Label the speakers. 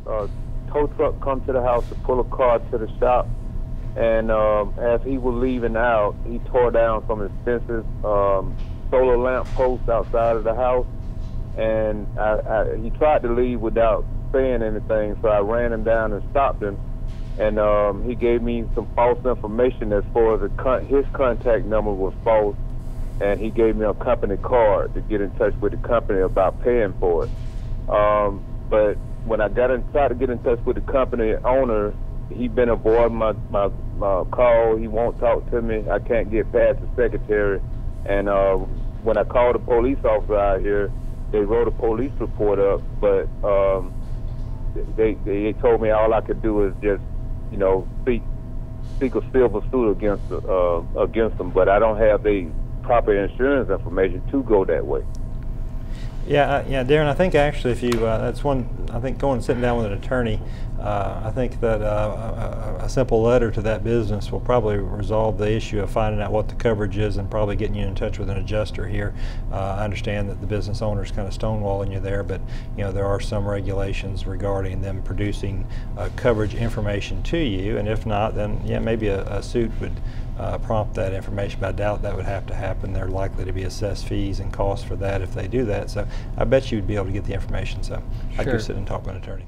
Speaker 1: tow truck come to the house to pull a car to the shop, and as he was leaving out, he tore down some expensive solar lamp posts outside of the house, and he tried to leave without saying anything, so I ran him down and stopped him, and he gave me some false information as far as his contact number was false, and he gave me a company card to get in touch with the company about paying for it. But when I tried to get in touch with the company owner, he been avoiding my call. He won't talk to me. I can't get past the secretary. And when I called the police officer out here, they wrote a police report up, but they told me all I could do is just, seek a civil suit against them. But I don't have the proper insurance information to go that way.
Speaker 2: Yeah, Darren. I think actually, if you that's one. I think going and sitting down with an attorney. I think that a simple letter to that business will probably resolve the issue of finding out what the coverage is and probably getting you in touch with an adjuster here. I understand that the business owner is kind of stonewalling you there, but there are some regulations regarding them producing coverage information to you, and if not, then maybe a suit would prompt that information, but I doubt that would have to happen. They're likely to be assessed fees and costs for that if they do that, so I bet you would be able to get the information, so I'd go sit and talk with an attorney.